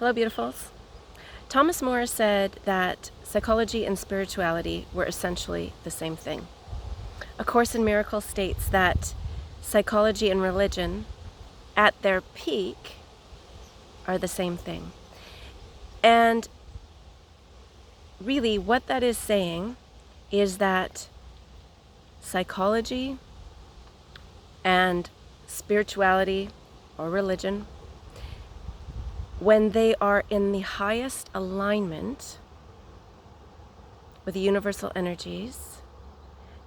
Hello, beautifuls. Thomas More said that psychology and spirituality were essentially the same thing. A Course in Miracles states that psychology and religion, at their peak, are the same thing. And really, what that is saying is that psychology and spirituality or religion, when they are in the highest alignment with the universal energies,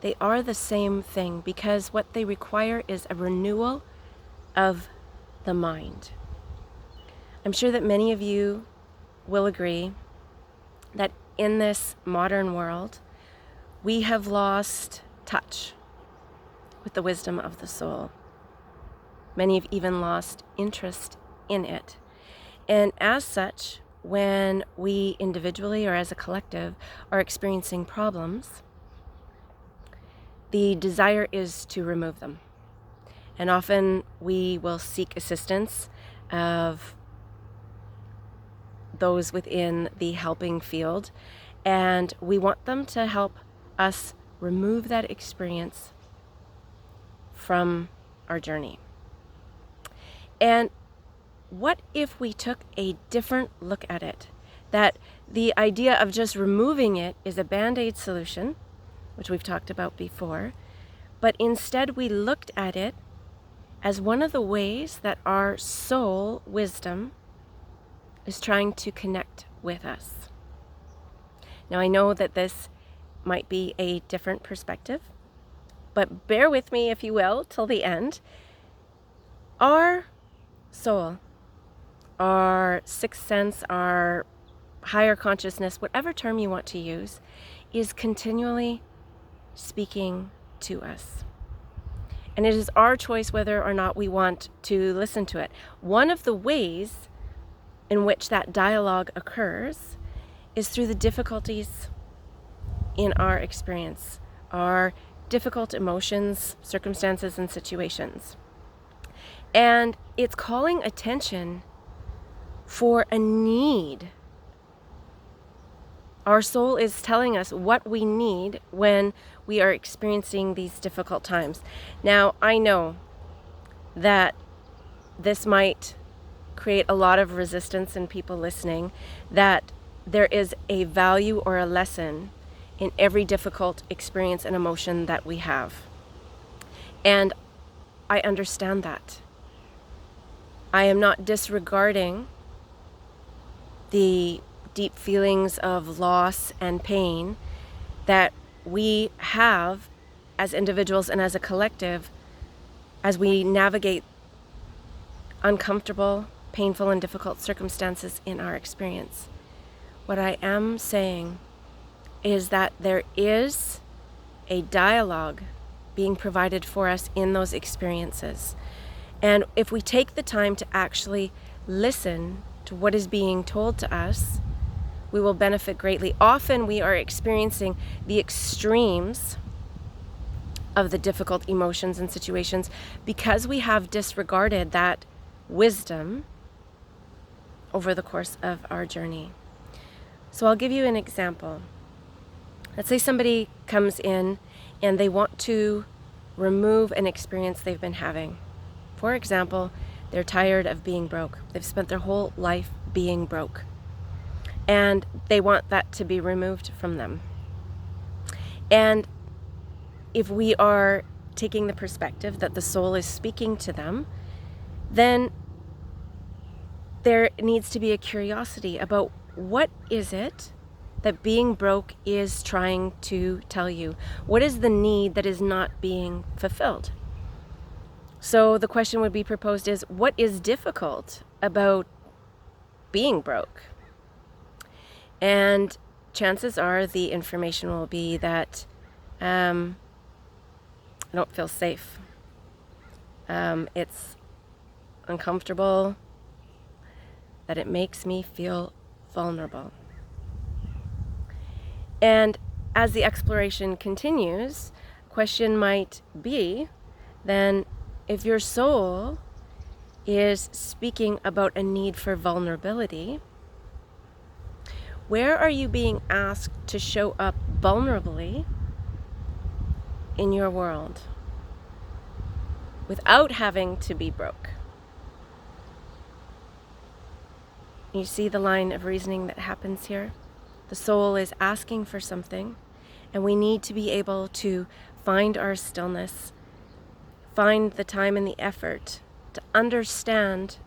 they are the same thing, because what they require is a renewal of the mind. I'm sure that many of you will agree that in this modern world, we have lost touch with the wisdom of the soul. Many have even lost interest in it. And as such, when we individually or as a collective are experiencing problems, the desire is to remove them. And often we will seek assistance of those within the helping field, and we want them to help us remove that experience from our journey. And what if we took a different look at it? That the idea of just removing it is a band-aid solution, which we've talked about before, but instead we looked at it as one of the ways that our soul wisdom is trying to connect with us. Now, I know that this might be a different perspective, but bear with me, if you will, till the end. Our soul, our sixth sense, our higher consciousness, whatever term you want to use, is continually speaking to us. And it is our choice whether or not we want to listen to it. One of the ways in which that dialogue occurs is through the difficulties in our experience, our difficult emotions, circumstances, and situations. And it's calling attention for a need. Our soul is telling us what we need when we are experiencing these difficult times. Now, I know that this might create a lot of resistance in people listening, that there is a value or a lesson in every difficult experience and emotion that we have. And I understand that. I am not disregarding the deep feelings of loss and pain that we have as individuals and as a collective as we navigate uncomfortable, painful, and difficult circumstances in our experience. What I am saying is that there is a dialogue being provided for us in those experiences. And if we take the time to actually listen to what is being told to us, we will benefit greatly. Often we are experiencing the extremes of the difficult emotions and situations because we have disregarded that wisdom over the course of our journey. So I'll give you an example. Let's say somebody comes in and they want to remove an experience they've been having. For example, they're tired of being broke. They've spent their whole life being broke, and they want that to be removed from them. And if we are taking the perspective that the soul is speaking to them, then there needs to be a curiosity about what is it that being broke is trying to tell you? What is the need that is not being fulfilled? So the question would be proposed is, what is difficult about being broke? And chances are the information will be that I don't feel safe. It's uncomfortable, that it makes me feel vulnerable. And as the exploration continues, question might be, then if your soul is speaking about a need for vulnerability, where are you being asked to show up vulnerably in your world without having to be broke? You see the line of reasoning that happens here? The soul is asking for something, and we need to be able to find our stillness, find the time and the effort to understand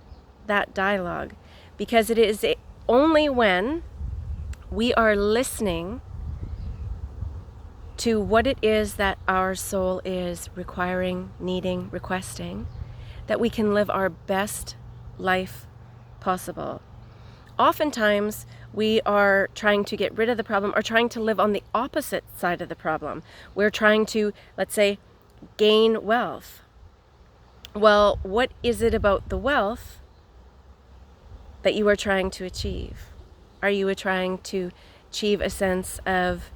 that dialogue, because it is only when we are listening to what it is that our soul is requiring, needing, requesting, that we can live our best life possible. Oftentimes, we are trying to get rid of the problem or trying to live on the opposite side of the problem. We're trying to, let's say, gain wealth. Well, what is it about the wealth that you are trying to achieve? Are you trying to achieve a sense of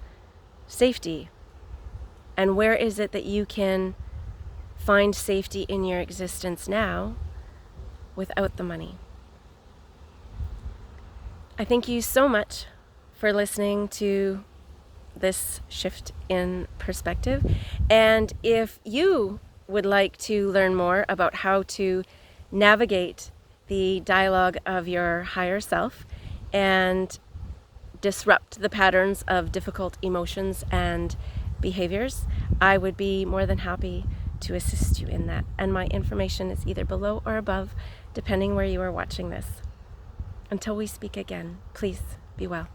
safety? And where is it that you can find safety in your existence now without the money? I thank you so much for listening to this shift in perspective. And if you would like to learn more about how to navigate the dialogue of your higher self and disrupt the patterns of difficult emotions and behaviors, I would be more than happy to assist you in that. And my information is either below or above, depending where you are watching this. Until we speak again, please be well.